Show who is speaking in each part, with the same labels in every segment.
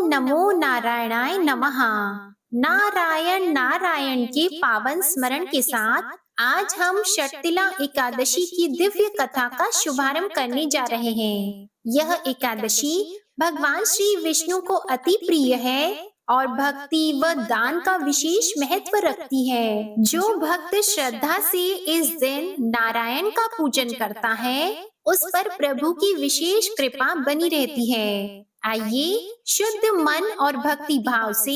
Speaker 1: नमो नारायणाय नमः। नारायण नारायण के पावन स्मरण के साथ आज हम षटतिला एकादशी की दिव्य कथा का शुभारंभ करने जा रहे हैं। यह एकादशी भगवान श्री विष्णु को अति प्रिय है और भक्ति व दान का विशेष महत्व रखती है। जो भक्त श्रद्धा से इस दिन नारायण का पूजन करता है उस पर प्रभु की विशेष कृपा बनी रहती है। आइए शुद्ध मन और भक्ति भाव से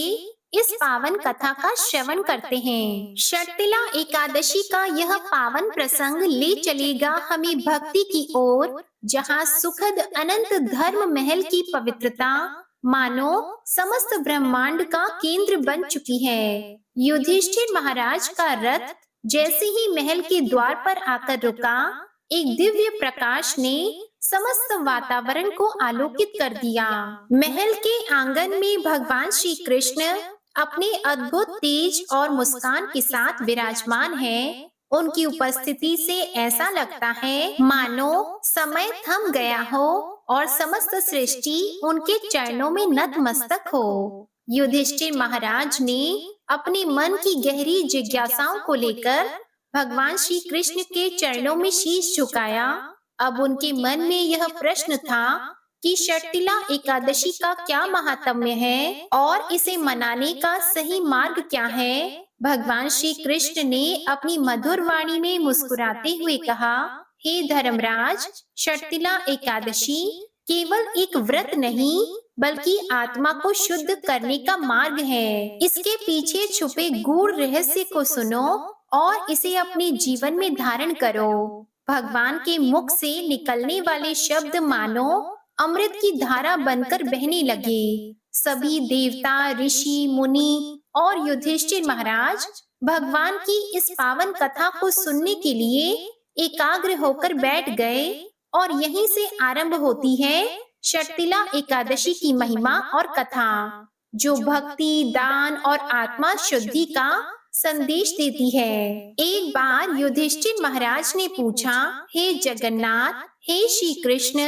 Speaker 1: इस पावन कथा का श्रवण करते हैं। षटतिला एकादशी का यह पावन प्रसंग ले चलेगा हमें भक्ति की ओर, जहाँ सुखद अनंत धर्म महल की पवित्रता मानो समस्त ब्रह्मांड का केंद्र बन चुकी है। युधिष्ठिर महाराज का रथ जैसे ही महल के द्वार पर आकर रुका, एक दिव्य प्रकाश ने समस्त वातावरण को आलोकित कर दिया। महल के आंगन में भगवान श्री कृष्ण अपने अद्भुत तेज और मुस्कान के साथ विराजमान हैं। उनकी उपस्थिति से ऐसा लगता है मानो समय थम गया हो और समस्त सृष्टि उनके चरणों में नतमस्तक हो। युधिष्ठिर महाराज ने अपने मन की गहरी जिज्ञासाओं को लेकर भगवान श्री कृष्ण के चरणों में शीश झुकाया। अब उनके मन में यह प्रश्न था कि षटतिला एकादशी का क्या महात्म्य है और इसे मनाने का सही मार्ग क्या है। भगवान श्री कृष्ण ने अपनी मधुर वाणी में मुस्कुराते हुए कहा, हे धर्मराज, षटतिला एकादशी केवल एक व्रत नहीं बल्कि आत्मा को शुद्ध करने का मार्ग है। इसके पीछे छुपे गूढ़ रहस्य को सुनो और इसे अपने जीवन में धारण करो। भगवान के मुख से निकलने वाले शब्द मानो अमृत की धारा बनकर बहने लगे। सभी देवता, ऋषि, मुनि और युधिष्ठिर महाराज भगवान की इस पावन कथा को सुनने के लिए एकाग्र होकर बैठ गए और यहीं से आरंभ होती है षटतिला एकादशी की महिमा और कथा, जो भक्ति, दान और आत्मा शुद्धि का संदेश देती है। एक बार युधिष्ठिर महाराज ने पूछा, हे जगन्नाथ, हे श्री कृष्ण,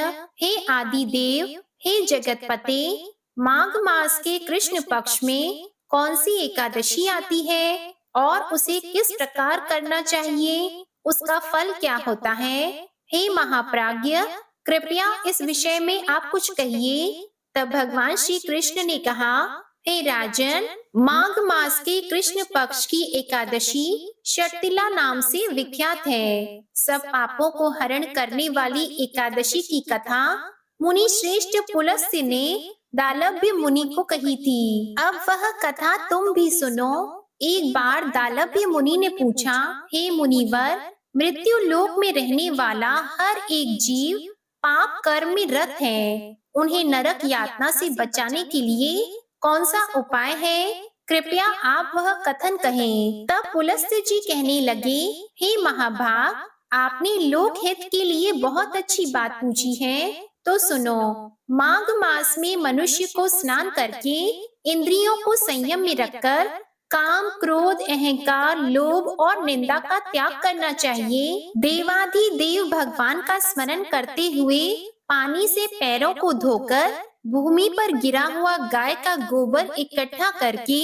Speaker 1: हे आदि देव, हे जगतपते, माघ मास के कृष्ण पक्ष में कौन सी एकादशी आती है और उसे किस प्रकार करना चाहिए? उसका फल क्या होता है? हे महाप्राज्ञ, कृपया इस विषय में आप कुछ कहिए। तब भगवान श्री कृष्ण ने कहा, हे राजन, माघ मास के कृष्ण पक्ष की एकादशी षटतिला नाम से विख्यात है। सब पापों को हरण करने वाली एकादशी की कथा मुनि श्रेष्ठ पुलस्त्य ने दालभ्य मुनि को कही थी। अब वह कथा तुम भी सुनो। एक बार दालभ्य मुनि ने पूछा, हे मुनिवर, मृत्यु लोक में रहने वाला हर एक जीव पाप कर्म में रत है। उन्हें नरक यातना से बचाने के लिए कौन सा उपाय है? कृपया आप वह कथन कहें। तब पुलस्त्य जी कहने लगे, हे महाभाग, आपने लोक हित के लिए बहुत अच्छी बात पूछी है, तो सुनो। माघ मास में मनुष्य को स्नान करके इंद्रियों को संयम में रखकर काम, क्रोध, अहंकार, लोभ और निंदा का त्याग करना चाहिए। देवाधिदेव भगवान का स्मरण करते हुए पानी से पैरों को धोकर भूमि पर गिरा हुआ गाय का गोबर इकट्ठा करके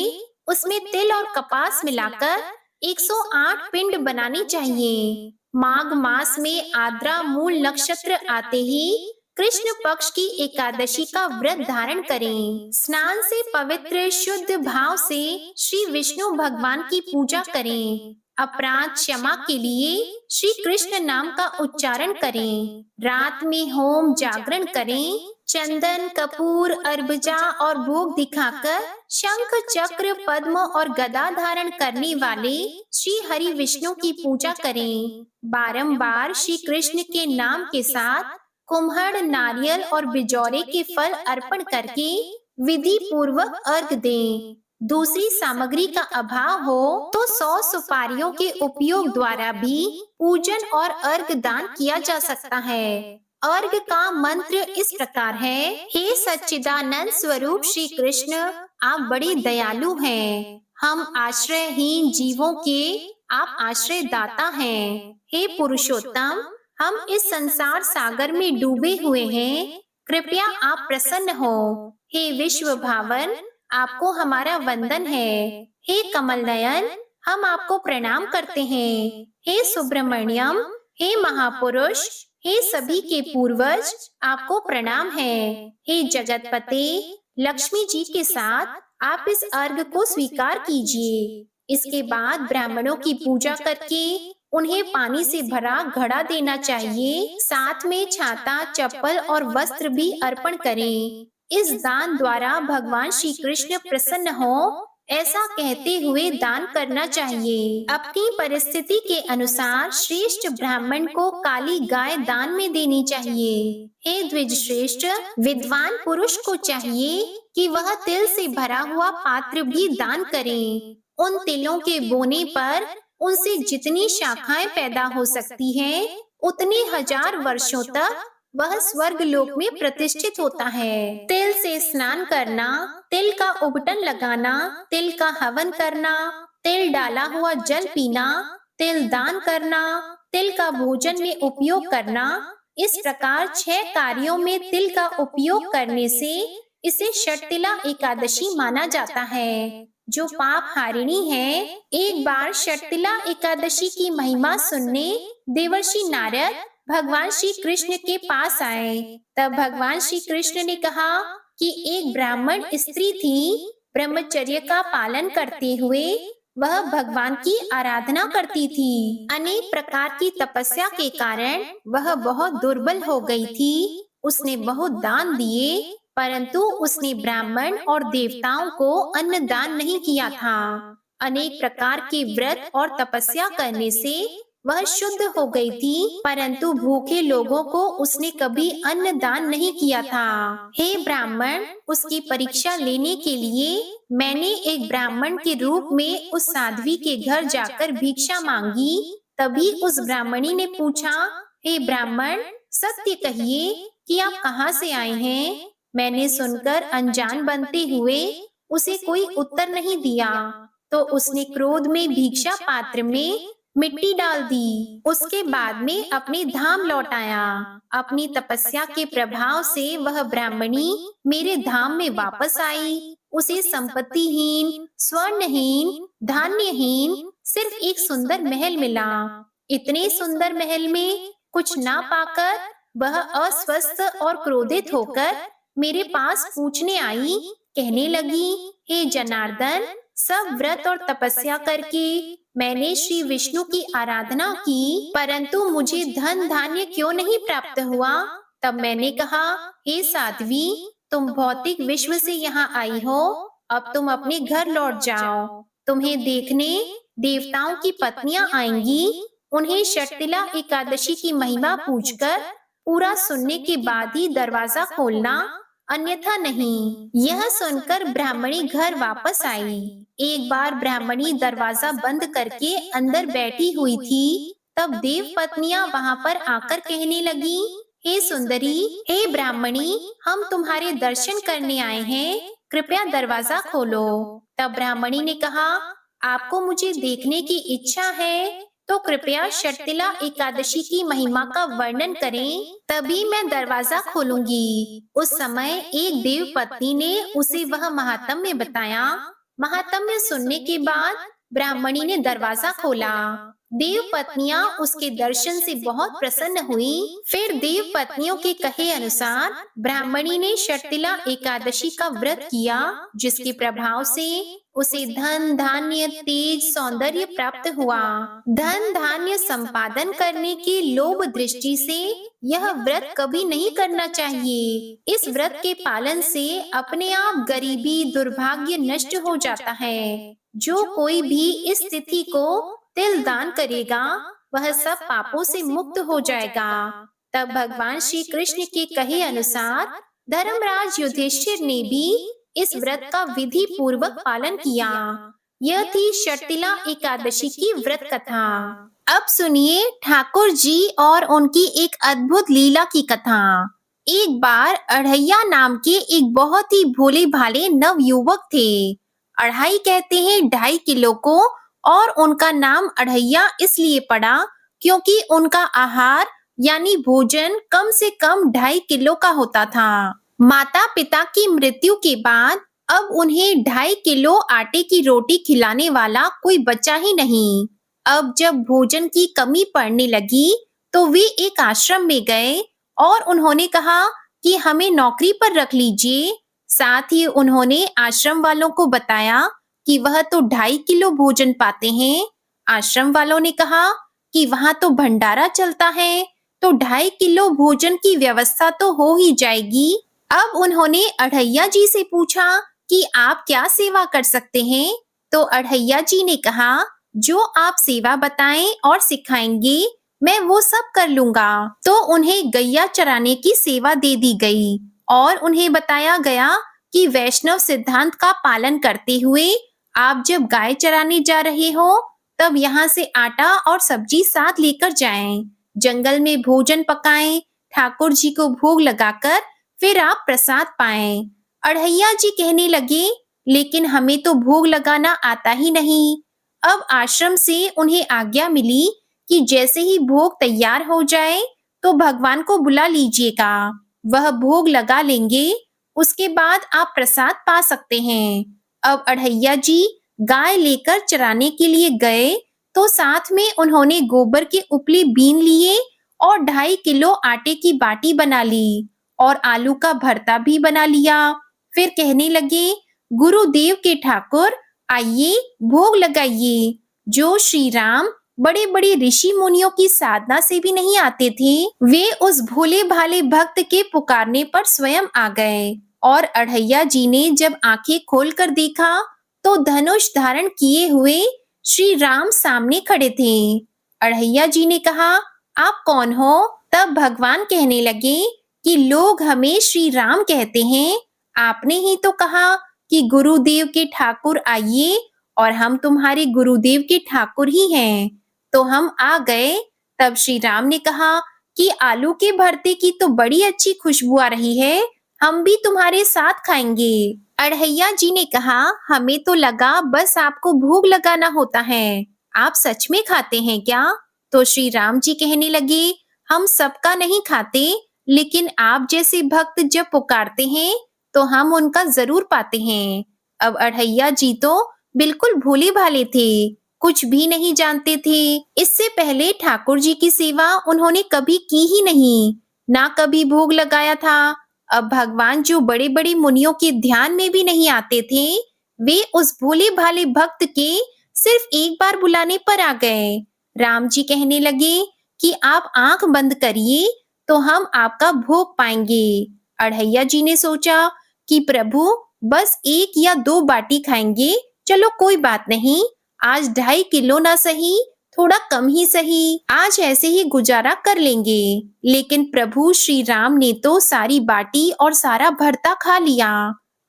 Speaker 1: उसमें तिल और कपास मिलाकर 108 पिंड बनाने चाहिए। माघ मास में आद्रा मूल नक्षत्र आते ही कृष्ण पक्ष की एकादशी का व्रत धारण करें। स्नान से पवित्र शुद्ध भाव से श्री विष्णु भगवान की पूजा करें। अपराध क्षमा के लिए श्री कृष्ण नाम का उच्चारण करें। रात में होम जागरण करें। चंदन, कपूर, अर्बजा और भोग दिखाकर शंख, चक्र, पद्म और गदा धारण करने वाले श्री हरि विष्णु की पूजा करें। बारंबार श्री कृष्ण के नाम के साथ कुम्हड़, नारियल और बिजौरे के फल अर्पण करके विधि पूर्वक अर्घ दें। दूसरी सामग्री का अभाव हो तो 100 सुपारियों के उपयोग द्वारा भी पूजन और अर्घ दान किया जा सकता है। अर्घ का मंत्र इस प्रकार है, हे सच्चिदानंद स्वरूप श्री कृष्ण, आप बड़े दयालु हैं। हम आश्रयहीन जीवों के आप आश्रय दाता हैं। हे पुरुषोत्तम, हम इस संसार सागर में डूबे हुए हैं। कृपया आप प्रसन्न हो। हे विश्व भावन, आपको हमारा वंदन है। हे कमल नयन, हम आपको प्रणाम करते हैं। हे सुब्रमण्यम, हे महापुरुष, हे सभी के पूर्वज, आपको प्रणाम है। हे जगतपते, लक्ष्मी जी के साथ आप इस अर्घ को स्वीकार कीजिए। इसके बाद ब्राह्मणों की पूजा करके उन्हें पानी से भरा घड़ा देना चाहिए। साथ में छाता, चप्पल और वस्त्र भी अर्पण करें। इस दान द्वारा भगवान श्री कृष्ण प्रसन्न हो, ऐसा कहते हुए दान करना चाहिए। अपनी परिस्थिति के अनुसार श्रेष्ठ ब्राह्मण को काली गाय दान में देनी चाहिए। हे द्विज श्रेष्ठ, विद्वान पुरुष को चाहिए कि वह तिल से भरा हुआ पात्र भी दान करें। उन तिलों के बोने पर उनसे जितनी शाखाएं पैदा हो सकती हैं, उतने हजार वर्षों तक वह स्वर्ग लोक में प्रतिष्ठित होता है। तिल से स्नान करना, तिल का उबटन लगाना, तिल का हवन करना, तिल डाला हुआ जल पीना, तिल दान करना, तिल का भोजन में उपयोग करना, इस प्रकार 6 कार्यों में तिल का उपयोग करने से इसे षटतिला एकादशी माना जाता है, जो पाप हारिणी है। एक बार षटतिला एकादशी की महिमा सुनने देवर्षि नारद भगवान श्री कृष्ण के पास आए। तब भगवान श्री कृष्ण ने कहा कि एक ब्राह्मण स्त्री थी, ब्रह्मचर्य का पालन करते हुए वह भगवान की आराधना करती थी। अनेक प्रकार की तपस्या के कारण वह बहुत दुर्बल हो गई थी। उसने बहुत दान दिए, परंतु उसने ब्राह्मण और देवताओं को अन्न दान नहीं किया था। अनेक प्रकार के व्रत और तपस्या करने से वह शुद्ध हो गई थी, परंतु भूखे लोगों को उसने कभी अन्न दान नहीं किया था। हे ब्राह्मण, उसकी परीक्षा लेने के लिए मैंने एक ब्राह्मण के रूप में उस साध्वी के घर जाकर भिक्षा मांगी। तभी उस ब्राह्मणी ने पूछा, हे ब्राह्मण, सत्य कहिए कि आप कहाँ से आए हैं? मैंने सुनकर अनजान बनते हुए उसे कोई उत्तर नहीं दिया, तो उसने क्रोध में भिक्षा पात्र में मिट्टी डाल दी। उसके बाद में अपने धाम लौट आया। अपनी तपस्या के प्रभाव से वह ब्राह्मणी मेरे धाम में वापस आई। उसे संपत्तिहीन, स्वर्णहीन, धान्यहीन सिर्फ एक सुंदर महल मिला। इतने सुंदर महल में कुछ ना पाकर वह अस्वस्थ और क्रोधित होकर मेरे पास पूछने आई। कहने लगी, हे जनार्दन, सब व्रत और तपस्या करके मैंने श्री विष्णु की आराधना की, परंतु मुझे धन धान्य क्यों नहीं प्राप्त हुआ? तब मैंने कहा, हे साध्वी, तुम भौतिक विश्व से यहाँ आई हो, अब तुम अपने घर लौट जाओ। तुम्हें देखने देवताओं की पत्नियां आएंगी। उन्हें षटतिला एकादशी की महिमा पूछकर पूरा सुनने के बाद ही दरवाजा खोलना, अन्यथा नहीं। यह सुनकर ब्राह्मणी घर वापस आई। एक बार ब्राह्मणी दरवाजा बंद करके अंदर बैठी हुई थी, तब देव पत्नियां वहां पर आकर कहने लगी, हे सुंदरी, हे ब्राह्मणी, हम तुम्हारे दर्शन करने आए हैं, कृपया दरवाजा खोलो। तब ब्राह्मणी ने कहा, आपको मुझे देखने की इच्छा है तो कृपया षटतिला एकादशी की महिमा का वर्णन करें, तभी मैं दरवाजा खोलूंगी। उस समय एक देव पत्नी ने उसे वह महात्म्य बताया। महात्म्य सुनने के बाद ब्राह्मणी ने दरवाजा खोला। देव पत्नियां उसके दर्शन से बहुत प्रसन्न हुई। फिर देव पत्नियों के कहे अनुसार ब्राह्मणी ने षटतिला एकादशी का व्रत किया, जिसके प्रभाव से उसे धन धान्य, तेज, सौंदर्य प्राप्त हुआ। धन धान्य संपादन करने की लोभ दृष्टि से यह व्रत कभी नहीं करना चाहिए। इस व्रत के पालन से अपने आप गरीबी, दुर्भाग्य नष्ट हो जाता है। जो कोई भी इस तिथि को तिल दान करेगा, वह सब पापों से मुक्त हो जाएगा। तब भगवान श्री कृष्ण के कहे अनुसार धर्मराज युधिष्ठिर ने भी इस व्रत का विधि पूर्वक पालन किया। यह थी षटतिला एकादशी की व्रत कथा। अब सुनिए ठाकुर जी और उनकी एक अद्भुत लीला की कथा। एक बार अढ़ैया नाम के एक बहुत ही भोले भाले नव युवक थे। अढ़ाई कहते हैं 2.5 किलो को, और उनका नाम अढ़ैया इसलिए पड़ा क्योंकि उनका आहार यानी भोजन कम से कम 2.5 किलो का होता था। माता पिता की मृत्यु के बाद अब उन्हें 2.5 किलो आटे की रोटी खिलाने वाला कोई बचा ही नहीं। अब जब भोजन की कमी पड़ने लगी तो वे एक आश्रम में गए और उन्होंने कहा कि हमें नौकरी पर रख लीजिए। साथ ही उन्होंने आश्रम वालों को बताया कि वह तो 2.5 किलो भोजन पाते हैं। आश्रम वालों ने कहा कि वहां तो भंडारा चलता है, तो 2.5 किलो भोजन की व्यवस्था तो हो ही जाएगी। अब उन्होंने अढ़ैया जी से पूछा कि आप क्या सेवा कर सकते हैं। तो अढ़ैया जी ने कहा, जो आप सेवा बताएं और सिखाएंगे मैं वो सब कर लूंगा। तो उन्हें गैया चराने की सेवा दे दी गई और उन्हें बताया गया कि वैष्णव सिद्धांत का पालन करते हुए आप जब गाय चराने जा रहे हो तब यहाँ से आटा और सब्जी साथ लेकर जाएं। जंगल में भोजन पकाएं, ठाकुर जी को भोग लगाकर फिर आप प्रसाद पाएं। अढ़ैया जी कहने लगे, लेकिन हमें तो भोग लगाना आता ही नहीं। अब आश्रम से उन्हें आज्ञा मिली कि जैसे ही भोग तैयार हो जाए तो भगवान को बुला लीजिएगा, वह भोग लगा लेंगे, उसके बाद आप प्रसाद पा सकते हैं। अब अढ़ैया जी गाय लेकर चराने के लिए गए तो साथ में उन्होंने गोबर के उपले बीन लिए और 2.5 किलो आटे की बाटी बना ली और आलू का भरता भी बना लिया। फिर कहने लगे, गुरुदेव के ठाकुर आइए भोग लगाइए। जो श्री राम बड़े बड़े ऋषि मुनियों की साधना से भी नहीं आते थे, वे उस भोले भाले भक्त के पुकारने पर स्वयं आ गए। और अढ़ैया जी ने जब आंखें खोलकर देखा तो धनुष धारण किए हुए श्री राम सामने खड़े थे। अढ़ैया जी ने कहा, आप कौन हो? तब भगवान कहने लगे कि लोग हमें श्री राम कहते हैं। आपने ही तो कहा कि गुरुदेव के ठाकुर आइए और हम तुम्हारे गुरुदेव के ठाकुर ही हैं। तो हम आ गए। तब श्री राम ने कहा कि आलू के भरते की तो बड़ी अच्छी खुशबू आ रही है, हम भी तुम्हारे साथ खाएंगे। अढ़ैया जी ने कहा, हमें तो लगा बस आपको भोग लगाना होता है, आप सच में खाते हैं क्या? तो श्री राम जी कहने लगे, हम सबका नहीं खाते, लेकिन आप जैसे भक्त जब पुकारते हैं तो हम उनका जरूर पाते हैं। अब अढ़ैया जी तो बिल्कुल भोले भाले थे, कुछ भी नहीं जानते थे। इससे पहले ठाकुर जी की सेवा उन्होंने कभी की ही नहीं, ना कभी भोग लगाया था। अब भगवान जो बड़े बड़े मुनियों के ध्यान में भी नहीं आते थे, वे उस भोले भाले भक्त के सिर्फ एक बार बुलाने पर आ गए। राम जी कहने लगे कि आप आंख बंद करिए तो हम आपका भोग पाएंगे। अढ़ैया जी ने सोचा कि प्रभु बस 1 या 2 बाटी खाएंगे, चलो कोई बात नहीं, आज 2.5 किलो ना सही, थोड़ा कम ही सही, आज ऐसे ही गुजारा कर लेंगे। लेकिन प्रभु श्री राम ने तो सारी बाटी और सारा भरता खा लिया।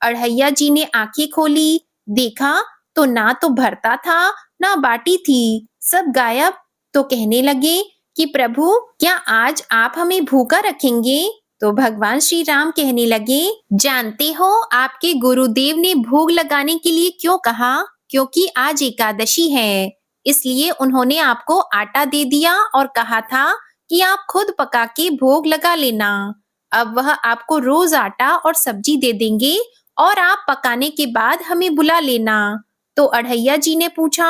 Speaker 1: अढ़ैया जी ने आंखें खोली, देखा तो ना तो भरता था ना बाटी थी, सब गायब। तो कहने लगे कि प्रभु क्या आज आप हमें भूखा रखेंगे? तो भगवान श्री राम कहने लगे, जानते हो आपके गुरुदेव ने भोग लगाने के लिए क्यों कहा? क्योंकि आज एकादशी है, इसलिए उन्होंने आपको आटा दे दिया और कहा था कि आप खुद पका के भोग लगा लेना। अब वह आपको रोज आटा और सब्जी दे देंगे और आप पकाने के बाद हमें बुला लेना। तो अढ़ैया जी ने पूछा,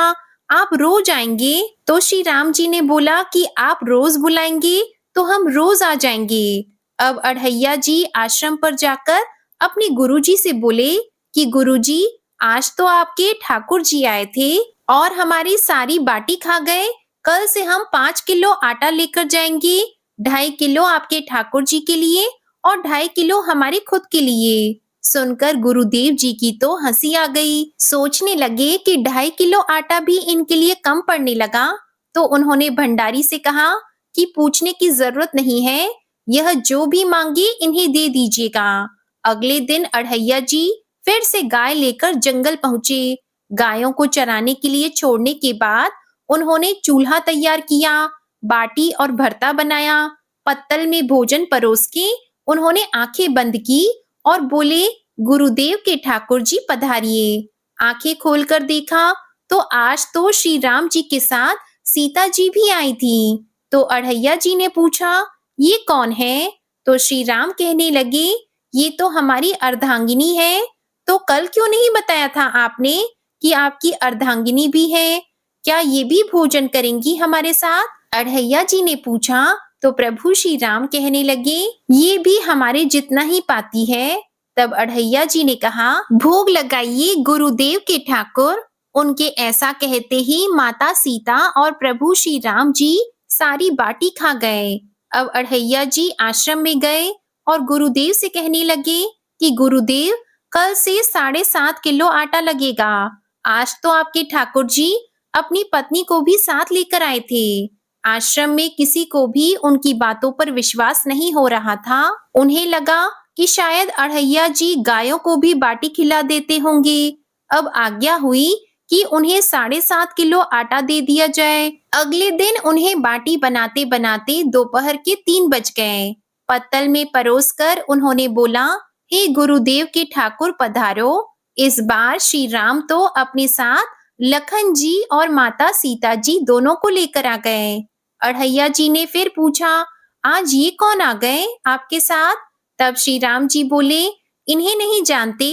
Speaker 1: आप रोज आएंगे? तो श्री राम जी ने बोला कि आप रोज बुलाएंगे तो हम रोज आ जाएंगे। अब अढ़ैया जी आश्रम पर जाकर अपने गुरुजी से बोले कि गुरुजी, आज तो आपके ठाकुर जी आए थे और हमारी सारी बाटी खा गए। कल से हम 5 किलो आटा लेकर जाएंगे, 2.5 किलो आपके ठाकुर जी के लिए और 2.5 किलो हमारे खुद के लिए। सुनकर गुरुदेव जी की तो हंसी आ गई। सोचने लगे कि 2.5 किलो आटा भी इनके लिए कम पड़ने लगा। तो उन्होंने भंडारी से कहा कि पूछने की जरूरत नहीं है, यह जो भी मांगे इन्हें दे दीजिएगा। अगले दिन अढ़ैया जी फिर से गाय लेकर जंगल पहुंचे। गायों को चराने के लिए छोड़ने के बाद उन्होंने चूल्हा तैयार किया, बाटी और भरता बनाया, पत्तल में भोजन परोस के उन्होंने आंखें बंद की और बोले, गुरुदेव के ठाकुर जी पधारिए। आंखें खोलकर देखा तो आज तो श्री राम जी के साथ सीता जी भी आई थी। तो अढ़ैया जी ने पूछा ये कौन है? तो श्री राम कहने लगे, ये तो हमारी अर्धांगिनी है। तो कल क्यों नहीं बताया था आपने कि आपकी अर्धांगिनी भी है? क्या ये भी भोजन करेंगी हमारे साथ? अढ़ैया जी ने पूछा। तो प्रभु श्री राम कहने लगे, ये भी हमारे जितना ही पाती है। तब अढ़ैया जी ने कहा, भोग लगाइए गुरुदेव के ठाकुर। उनके ऐसा कहते ही माता सीता और प्रभु श्री राम जी सारी बाटी खा गए। अब अढ़ैया जी आश्रम में गए और गुरुदेव से कहने लगे कि गुरुदेव, कल से 7.5 किलो आटा लगेगा। आज तो आपके ठाकुर जी अपनी पत्नी को भी साथ लेकर आए थे। आश्रम में किसी को भी उनकी बातों पर विश्वास नहीं हो रहा था। उन्हें लगा कि शायद अढ़ैया जी गायों को भी बाटी खिला देते होंगे। अब आज्ञा हुई कि उन्हें 7.5 किलो आटा दे दिया जाए। अगले दिन उन्हें बाटी बनाते बनाते दोपहर के 3 बज गए। पत्तल में परोसकर उन्होंने बोला, हे गुरुदेव के ठाकुर पधारो। इस बार श्री राम तो अपने साथ लखन जी और माता सीता जी दोनों को लेकर आ गए। अढ़ैया जी ने फिर पूछा, आज ये कौन आ गए आपके साथ? तब श्री राम जी बोले, इन्हें नहीं जानते,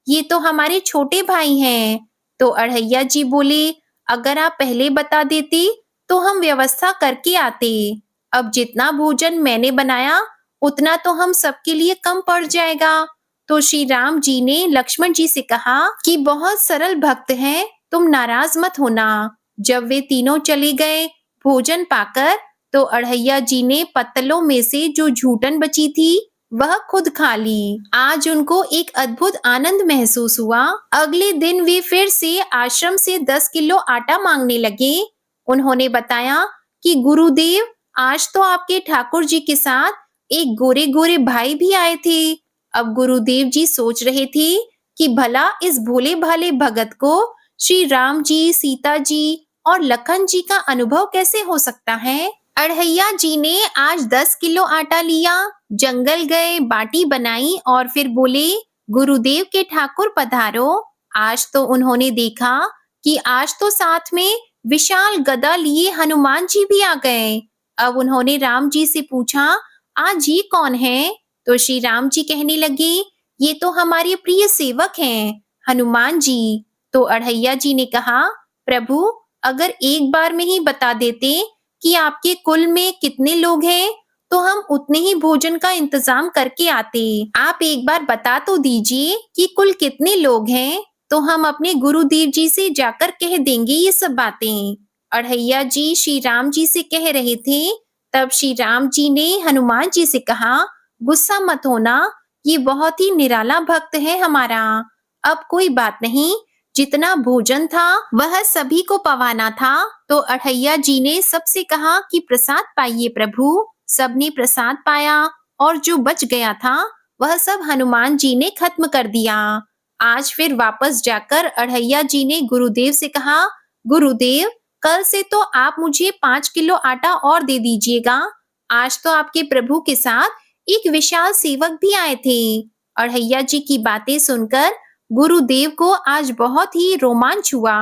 Speaker 1: ये तो हमारे छोटे भाई हैं। तो अढ़ैया जी बोले, अगर आप पहले बता देते तो हम व्यवस्था करके आते। अब जितना भोजन मैंने बनाया उतना तो हम सबके लिए कम पड़ जाएगा। तो श्री राम जी ने लक्ष्मण जी से कहा कि बहुत सरल भक्त हैं, तुम नाराज मत होना। जब वे तीनों चले गए भोजन पाकर, तो अढ़ैया जी ने पत्तलों में से जो झूठन बची थी वह खुद खा ली। आज उनको एक अद्भुत आनंद महसूस हुआ। अगले दिन वे फिर से आश्रम से 10 किलो आटा मांगने लगे। उन्होंने बताया कि गुरुदेव, आज तो आपके ठाकुर जी के साथ एक गोरे गोरे भाई भी आए थे। अब गुरुदेव जी सोच रहे थे कि भला इस भोले भाले भगत को श्री राम जी, सीता जी और लखन जी का अनुभव कैसे हो सकता है। अढ़ैया जी ने आज 10 किलो आटा लिया, जंगल गए, बाटी बनाई और फिर बोले, गुरुदेव के ठाकुर पधारो। आज तो उन्होंने देखा कि आज तो साथ में विशाल गदा लिए हनुमान जी भी आ गए। अब उन्होंने राम जी से पूछा, आज ये कौन है? तो श्री राम जी कहने लगे, ये तो हमारे प्रिय सेवक हैं, हनुमान जी। तो अढ़ैया जी ने कहा, प्रभु, अगर एक बार में ही बता देते कि आपके कुल में कितने लोग हैं, तो हम उतने ही भोजन का इंतजाम करके आते। आप एक बार बता तो दीजिए कि कुल कितने लोग हैं, तो हम अपने गुरुदेव जी से जाकर कह देंगे ये सब बातें। अढ़ैया जी श्री राम जी से कह रहे थे। तब श्री राम जी ने हनुमान जी से कहा, गुस्सा मत होना, ये बहुत ही निराला भक्त है हमारा। अब कोई बात नहीं, जितना भोजन था वह सभी को पवाना था। तो अढ़ैया जी ने सबसे कहा कि प्रसाद पाइए प्रभु। सबने प्रसाद पाया और जो बच गया था वह सब हनुमान जी ने खत्म कर दिया। आज फिर वापस जाकर अढ़ैया जी ने गुरुदेव से कहा, गुरुदेव, कल से तो आप मुझे 5 किलो आटा और दे दीजिएगा। आज तो आपके प्रभु के साथ एक विशाल सेवक भी आए थे। अढ़ैया जी की बातें सुनकर गुरुदेव को आज बहुत ही रोमांच हुआ।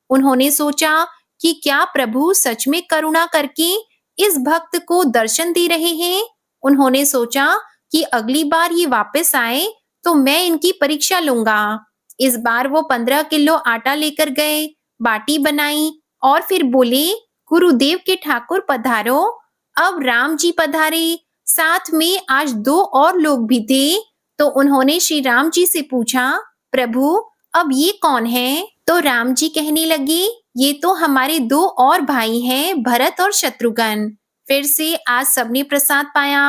Speaker 1: उन्होंने सोचा कि क्या प्रभु सच में करुणा करके इस भक्त को दर्शन दे रहे हैं। उन्होंने सोचा कि अगली बार ये वापस आए तो मैं इनकी परीक्षा लूंगा। इस बार वो 15 किलो आटा लेकर गए, बाटी बनाई और फिर बोले, गुरुदेव के ठाकुर पधारो। अब राम जी पधारे, साथ में आज 2 और लोग भी थे। तो उन्होंने श्री राम जी से पूछा, प्रभु, अब ये कौन है? तो राम जी कहने लगे, ये तो हमारे 2 और भाई हैं, भरत और शत्रुघ्न। फिर से आज सबने प्रसाद पाया।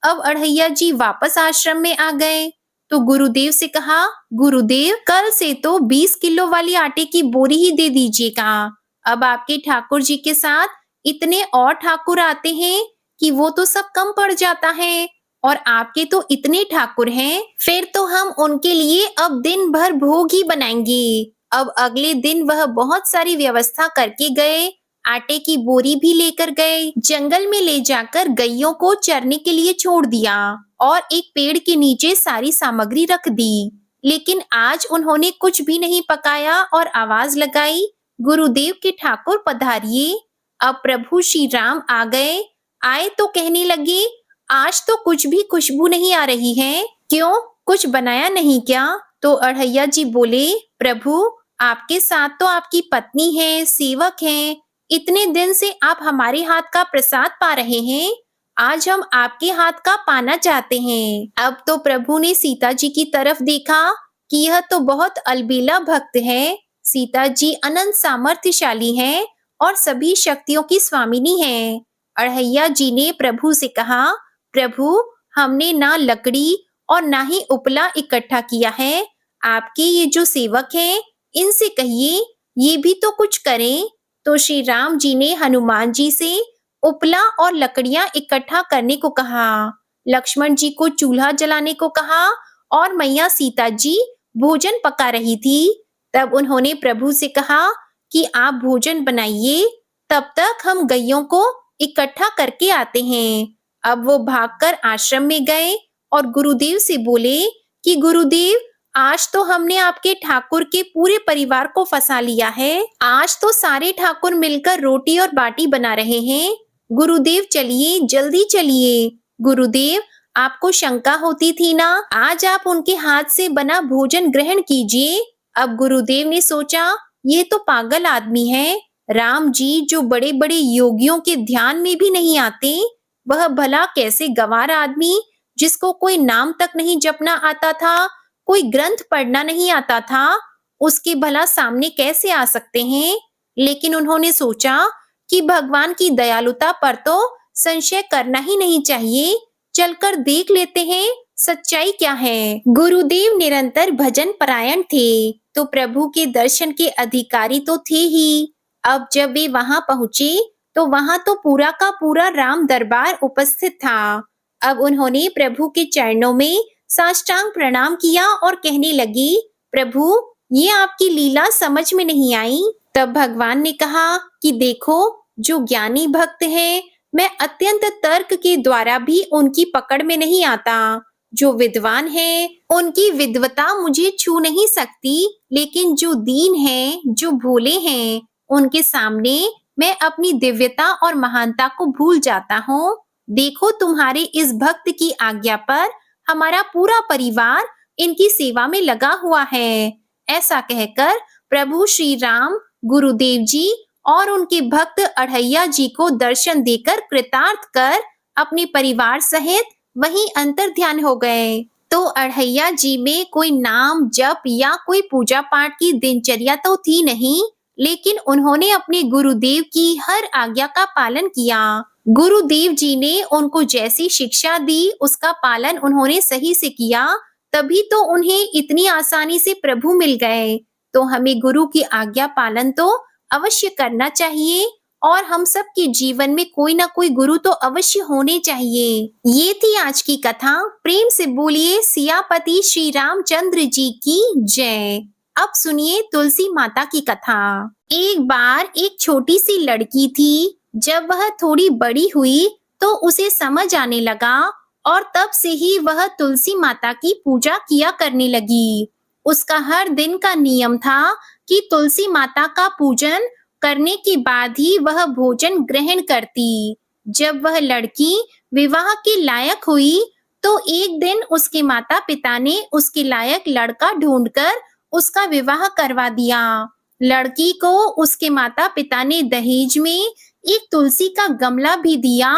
Speaker 1: अब अढ़ैया जी वापस आश्रम में आ गए तो गुरुदेव से कहा, गुरुदेव, कल से तो 20 किलो वाली आटे की बोरी ही दे दीजिएगा। अब आपके ठाकुर जी के साथ इतने और ठाकुर आते हैं कि वो तो सब कम पड़ जाता है, और आपके तो इतने ठाकुर हैं, फिर तो हम उनके लिए अब दिन भर भोग ही बनाएंगे। अब अगले दिन वह बहुत सारी व्यवस्था करके गए, आटे की बोरी भी लेकर गए, जंगल में ले जाकर गैयों को चरने के लिए छोड़ दिया और एक पेड़ के नीचे सारी सामग्री रख दी। लेकिन आज उन्होंने कुछ भी नहीं पकाया और आवाज लगाई, गुरुदेव के ठाकुर पधारिए। अब प्रभु श्री राम आ गए। आए तो कहने लगे, आज तो कुछ भी खुशबू नहीं आ रही है। क्यों, कुछ बनाया नहीं क्या? तो अढ़ैया जी बोले, प्रभु, आपके साथ तो आपकी पत्नी है, सेवक हैं। इतने दिन से आप हमारे हाथ का प्रसाद पा रहे हैं, आज हम आपके हाथ का पाना चाहते हैं। अब तो प्रभु ने सीता जी की तरफ देखा कि यह तो बहुत अलबेला भक्त है। सीता जी अनंत सामर्थ्यशाली हैं और सभी शक्तियों की स्वामिनी हैं। अढ़ैया जी ने प्रभु से कहा, प्रभु, हमने ना लकड़ी और ना ही उपला इकट्ठा किया है। आपके ये जो सेवक हैं, इनसे कहिए ये भी तो कुछ करें। तो श्री राम जी ने हनुमान जी से उपला और लकड़ियां इकट्ठा करने को कहा, लक्ष्मण जी को चूल्हा जलाने को कहा और मैया सीता जी भोजन पका रही थी। तब उन्होंने प्रभु से कहा कि आप भोजन बनाइए, तब तक हम गैयों को इकट्ठा करके आते हैं। अब वो भागकर आश्रम में गए और गुरुदेव से बोले कि गुरुदेव, आज तो हमने आपके ठाकुर के पूरे परिवार को फंसा लिया है। आज तो सारे ठाकुर मिलकर रोटी और बाटी बना रहे हैं। गुरुदेव चलिए, जल्दी चलिए। गुरुदेव, आपको शंका होती थी ना, आज आप उनके हाथ से बना भोजन ग्रहण कीजिए। अब गुरुदेव ने सोचा, ये तो पागल आदमी है। राम जी जो बड़े बड़े योगियों के ध्यान में भी नहीं आते, वह भला कैसे गंवार आदमी जिसको कोई नाम तक नहीं जपना आता था, कोई ग्रंथ पढ़ना नहीं आता था, उसके भला सामने कैसे आ सकते हैं? लेकिन उन्होंने सोचा कि भगवान की दयालुता पर तो संशय करना ही नहीं चाहिए। चलकर देख लेते हैं सच्चाई क्या है। गुरुदेव निरंतर भजन परायण थे, तो प्रभु के दर्शन के अधिकारी तो थे ही। अब जब वे वहां पहुंचे तो वहां तो पूरा का पूरा राम दरबार उपस्थित था। अब उन्होंने प्रभु के चरणों में साष्टांग प्रणाम किया और कहने लगी, प्रभु, ये आपकी लीला समझ में नहीं आई। तब भगवान ने कहा कि देखो, जो ज्ञानी भक्त है, मैं अत्यंत तर्क के द्वारा भी उनकी पकड़ में नहीं आता। जो विद्वान है, उनकी विद्वता मुझे छू नहीं सकती, लेकिन जो दीन है, जो भोले हैं, उनके सामने मैं अपनी दिव्यता और महानता को भूल जाता हूँ। देखो, तुम्हारे इस भक्त की आज्ञा पर हमारा पूरा परिवार इनकी सेवा में लगा हुआ है। ऐसा कहकर प्रभु श्री राम, गुरुदेव जी और उनके भक्त अढ़ैया जी को दर्शन देकर कृतार्थ कर अपने परिवार सहित वहीं अंतर ध्यान हो गए। तो अढ़ैया जी में कोई नाम जप या कोई पूजा पाठ की दिनचर्या तो थी नहीं, लेकिन उन्होंने अपने गुरुदेव की हर आज्ञा का पालन किया। गुरुदेव जी ने उनको जैसी शिक्षा दी, उसका पालन उन्होंने सही से किया, तभी तो उन्हें इतनी आसानी से प्रभु मिल गए। तो हमें गुरु की आज्ञा पालन तो अवश्य करना चाहिए और हम सब के जीवन में कोई ना कोई गुरु तो अवश्य होने चाहिए। ये थी आज की कथा। प्रेम से बोलिए सियापति श्री रामचंद्र जी की जय। अब सुनिए तुलसी माता की कथा। एक बार एक छोटी सी लड़की थी। जब वह थोड़ी बड़ी हुई तो उसे समझ आने लगा और तब से ही वह तुलसी माता की पूजा किया करने लगी। उसका हर दिन का नियम था कि तुलसी माता का पूजन करने के बाद ही वह भोजन ग्रहण करती। जब वह लड़की विवाह के लायक हुई तो एक दिन उसके माता पिता ने उसके लायक लड़का ढूंढकर उसका विवाह करवा दिया। लड़की को उसके माता पिता ने दहेज में एक तुलसी का गमला भी दिया,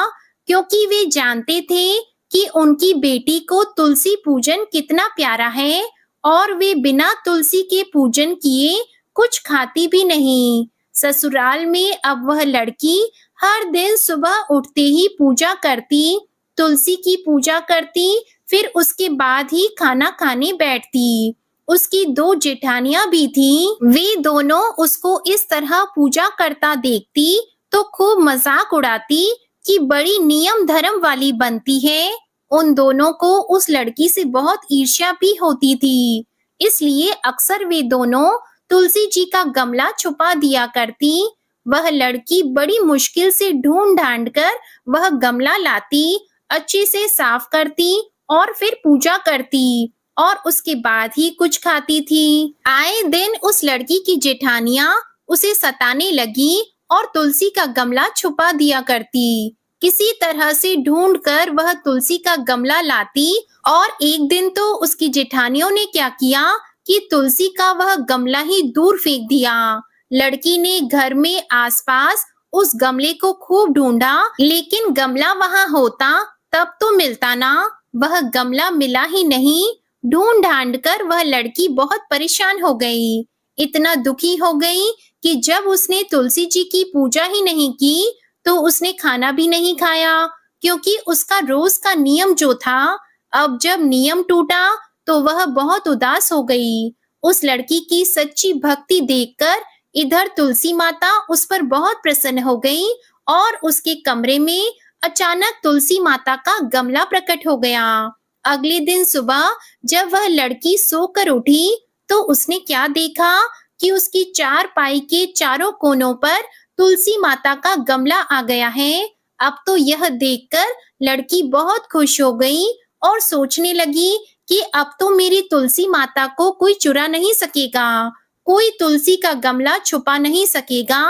Speaker 1: क्योंकि वे जानते थे कि उनकी बेटी को तुलसी पूजन कितना प्यारा है और वे बिना तुलसी के पूजन किए कुछ खाती भी नहीं। ससुराल में अब वह लड़की हर दिन सुबह उठते ही पूजा करती, तुलसी की पूजा करती, फिर उसके बाद ही खाना खाने बैठती। उसकी 2 जेठानियां भी थीं। वे दोनों उसको इस तरह पूजा करता देखती तो खूब मजाक उड़ाती कि बड़ी नियम धर्म वाली बनती है। उन दोनों को उस लड़की से बहुत ईर्ष्या भी होती थी, इसलिए अक्सर वे दोनों तुलसी जी का गमला छुपा दिया करती। वह लड़की बड़ी मुश्किल से ढूंढ ढांड कर वह गमला लाती, अच्छे से साफ करती और फिर पूजा करती और उसके बाद ही कुछ खाती थी। आए दिन उस लड़की की जेठानियां उसे सताने लगी और तुलसी का गमला छुपा दिया करती। किसी तरह से ढूंढकर वह तुलसी का गमला लाती और एक दिन तो उसकी जेठानियों ने क्या किया कि तुलसी का वह गमला ही दूर फेंक दिया। लड़की ने घर में आसपास उस गमले को खूब ढूंढा, लेकिन गमला वहां होता तब तो मिलता ना, वह गमला मिला ही नहीं। ढूंढ ढांड कर वह लड़की बहुत परेशान हो गई, इतना दुखी हो गई कि जब उसने तुलसी जी की पूजा ही नहीं की तो उसने खाना भी नहीं खाया, क्योंकि उसका रोज का नियम जो था, अब जब नियम टूटा तो वह बहुत उदास हो गई। उस लड़की की सच्ची भक्ति देखकर इधर तुलसी माता उस पर बहुत प्रसन्न हो गई और उसके कमरे में अचानक तुलसी माता का गमला प्रकट हो गया। अगले दिन सुबह जब वह लड़की सोकर उठी तो उसने क्या देखा कि उसकी चारपाई के चारों कोनों पर तुलसी माता का गमला आ गया है। अब तो यह देखकर लड़की बहुत खुश हो गई और सोचने लगी कि अब तो मेरी तुलसी माता को कोई चुरा नहीं सकेगा, कोई तुलसी का गमला छुपा नहीं सकेगा।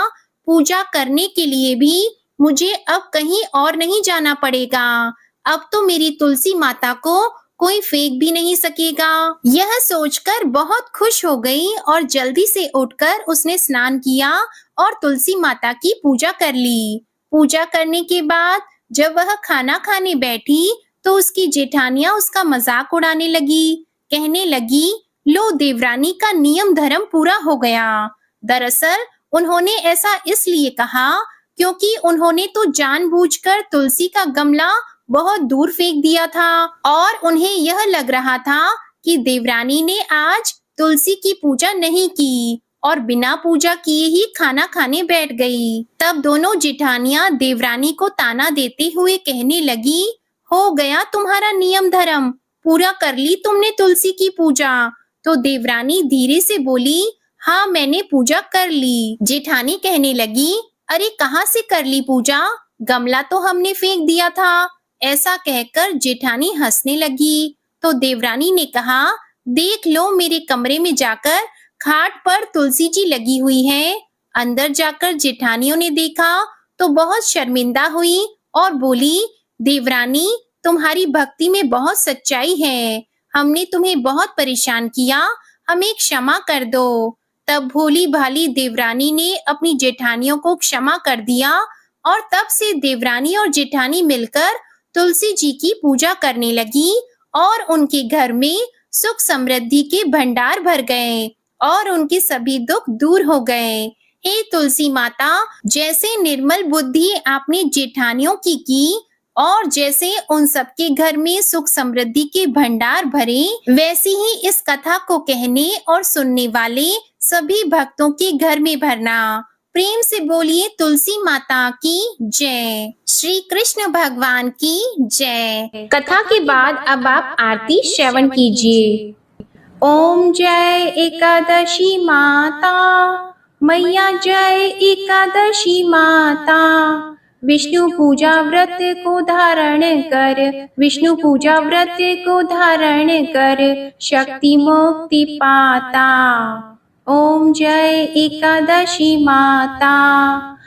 Speaker 1: पूजा करने के लिए भी मुझे अब कहीं और नहीं जाना पड़ेगा। अब तो मेरी तुलसी माता को कोई फेंक भी नहीं सकेगा। यह सोचकर बहुत खुश हो गई और जल्दी से उठकर उसने स्नान किया और तुलसी माता की पूजा कर ली। पूजा करने के बाद जब वह खाना खाने बैठी तो उसकी जेठानियां उसका मजाक उड़ाने लगी, कहने लगी, लो देवरानी का नियम धर्म पूरा हो गया। दरअसल उन्होंने ऐसा इसलिए कहा क्योंकि उन्होंने तो जानबूझकर तुलसी का गमला बहुत दूर फेंक दिया था और उन्हें यह लग रहा था कि देवरानी ने आज तुलसी की पूजा नहीं की और बिना पूजा किए ही खाना खाने बैठ गई। तब दोनों जेठानियां देवरानी को ताना देते हुए कहने लगी, हो गया तुम्हारा नियम धर्म, पूरा कर ली तुमने तुलसी की पूजा। तो देवरानी धीरे से बोली, हाँ मैंने पूजा कर ली। जेठानी कहने लगी, अरे कहाँ से कर ली पूजा, गमला तो हमने फेंक दिया था। ऐसा कहकर जेठानी हंसने लगी। तो देवरानी ने कहा, देख लो मेरे कमरे में जाकर खाट पर तुलसी जी लगी हुई है। अंदर जाकर जेठानियों ने देखा तो बहुत शर्मिंदा हुई और बोली, देवरानी तुम्हारी भक्ति में बहुत सच्चाई है, हमने तुम्हें बहुत परेशान किया, हमें क्षमा कर दो। तब भोली भाली देवरानी ने अपनी जेठानियों को क्षमा कर दिया और तब से देवरानी और जेठानी मिलकर तुलसी जी की पूजा करने लगी और उनके घर में सुख समृद्धि के भंडार भर गए और उनके सभी दुख दूर हो गए। हे तुलसी माता, जैसे निर्मल बुद्धि आपने जेठानियों की और जैसे उन सबके घर में सुख समृद्धि के भंडार भरे, वैसे ही इस कथा को कहने और सुनने वाले सभी भक्तों के घर में भरना। प्रेम से बोलिए तुलसी माता की जय। श्री कृष्ण भगवान की जय। कथा के बाद अब आप आरती श्रवण कीजिए। ओम जय एकादशी माता, मैया जय एकादशी माता। विष्णु पूजा व्रत को धारण कर, विष्णु पूजा व्रत को धारण कर, शक्ति मुक्ति पाता। ओम जय एकादशी माता।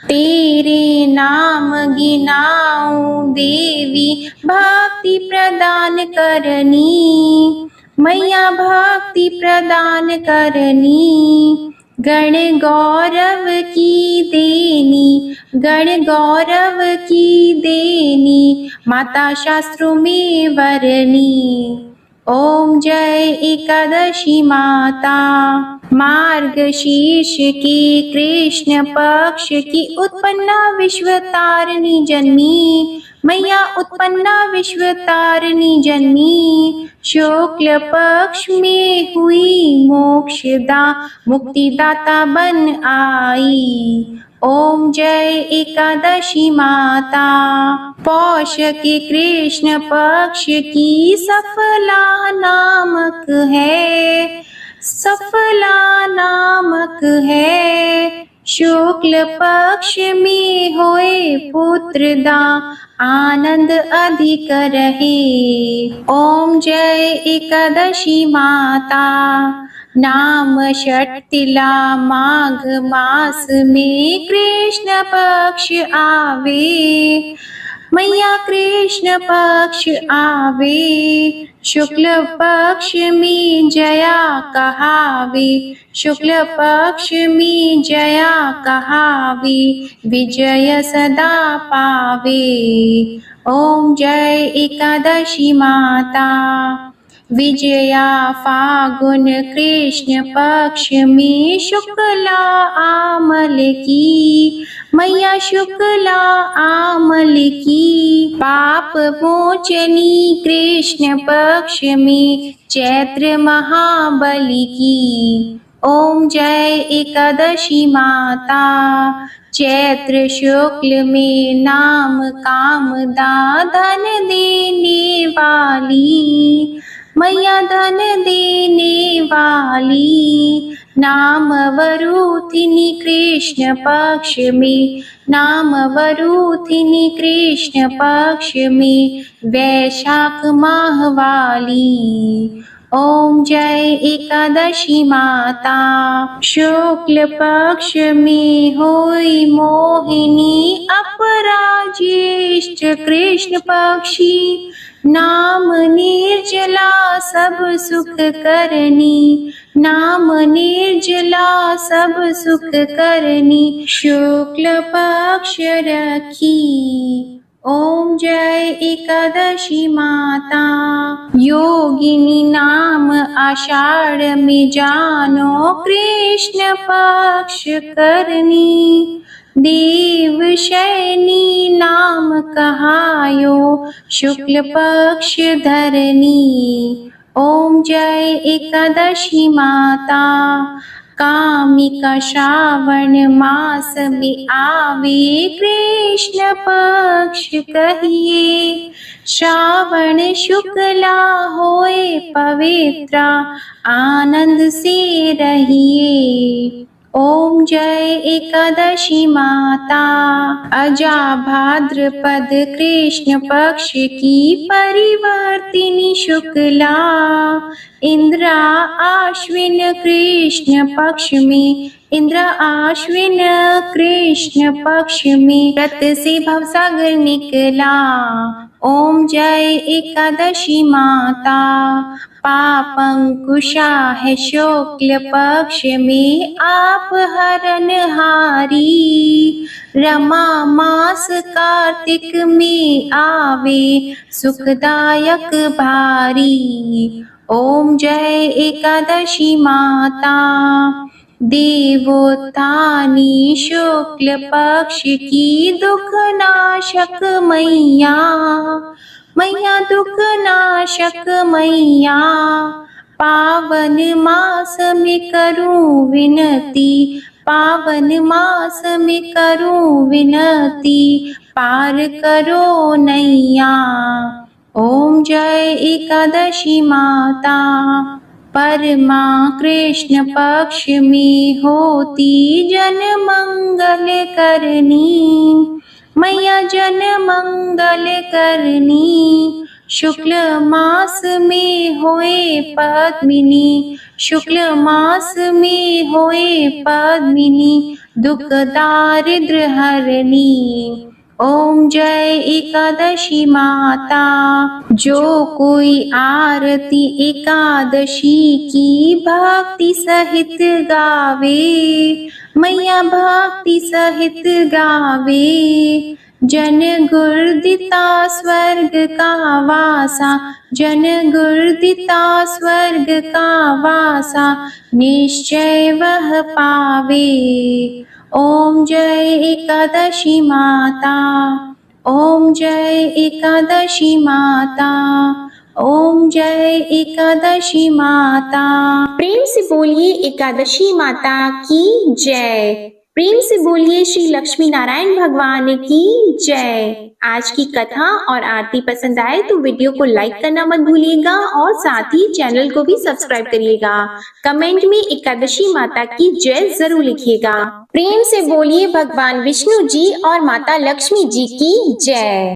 Speaker 1: तेरे नाम गिनाऊं देवी, भक्ति प्रदान करनी, मैया भक्ति प्रदान करनी। गण गौरव की देनी, गण गौरव की देनी, माता शास्त्रों में वरनी। ओम जय एकादशी माता। मार्गशीर्ष की कृष्ण पक्ष की उत्पन्ना विश्व तारिणी जन्मी, मैया उत्पन्ना विश्व तारिणी जन्मी। शुक्ल पक्ष में हुई मोक्षदा, मुक्तिदाता बन आई। ओम जय एकादशी माता। पौष के कृष्ण पक्ष की सफला नामक है, सफला नामक है। शुक्ल पक्ष में होए पुत्रदा, आनंद अधिक रहे। ओम जय एकादशी माता। नाम षटतिला माघ मास में कृष्ण पक्ष आवे, मैया कृष्ण पक्ष आवे, शुक्ल पक्ष में जया कहावे, शुक्ल पक्ष में जया कहावे, विजय सदा पावे। ओम जय एकादशी माता। विजया फागुन कृष्ण पक्ष में शुक्ला आमल की, मैया शुक्ला आमल की, पाप मोचनी कृष्ण पक्ष में चैत्र महाबली की। ओम जय एकादशी माता। चैत्र शुक्ल में नाम कामदा धन देने वाली, मैया धन देने वाली, नाम वरूथिनी कृष्ण पक्ष में, नाम वरूथिनी कृष्ण पक्ष में, वैशाख माह वाली। ओम जय एकादशी माता। शुक्ल पक्ष में होई मोहिनी, अपराज्येष्ठ कृष्ण पक्षी, नाम निर्जला सब सुख करनी, नाम निर्जला सब सुख करनी, शुक्ल पक्ष रखी। ओम जय एकादशी माता। योगिनी नाम आषाढ़ में जानो, कृष्ण पक्ष करनी, देव शयनी नाम कहायो, शुक्ल पक्ष धरनी। ओम जय एकादशी माता। कामिका श्रावण मास में आवे, कृष्ण पक्ष कहिए, श्रावण शुक्ला होए पवित्रा, आनंद से रहिए। ओम जय एकादशी माता। अजा भाद्रपद कृष्ण पक्ष की परिवर्तिनी शुक्ला, इंद्रा आश्विन कृष्ण पक्ष में, इंद्र आश्विन कृष्ण पक्ष में, रत से भवसागर निकला। ओम जय एकादशी माता। पापंकुशा है शुक्ल पक्ष में, आप हरनहारी, रमा मास कार्तिक में आवे, सुखदायक भारी। ओम जय एकादशी माता। देवोत्थानी शुक्ल पक्ष की, दुख नाशक मैया, मैया दुख नाशक मैया, पावन मास में करूं विनती, पावन मास में करूं विनती, पार करो नैया। ओम जय एकादशी माता। परमा कृष्ण पक्ष में होती, जन मंगल करनी, मैया जन मंगल करनी, शुक्ल मास में होए पद्मिनी, शुक्ल मास में होए पद्मिनी, दुख दारिद्र हरनी। ओम जय एकादशी माता। जो कोई आरती एकादशी की भक्ति सहित गावे, मैया भक्ति सहित गावे, जन गुर्दिता स्वर्ग का वासा, जन गुर्दिता स्वर्ग का वासा, निश्चय वह पावे। ओम जय एकादशी माता। ओम जय एकादशी माता। ओम जय एकादशी माता। प्रेम से बोलिए एकादशी माता की जय। प्रेम से बोलिए श्री लक्ष्मी नारायण भगवान की जय। आज की कथा और आरती पसंद आए तो वीडियो को लाइक करना मत भूलिएगा और साथ ही चैनल को भी सब्सक्राइब करिएगा। कमेंट में एकादशी माता की जय जरूर लिखिएगा। प्रेम से बोलिए भगवान विष्णु जी और माता लक्ष्मी जी की जय।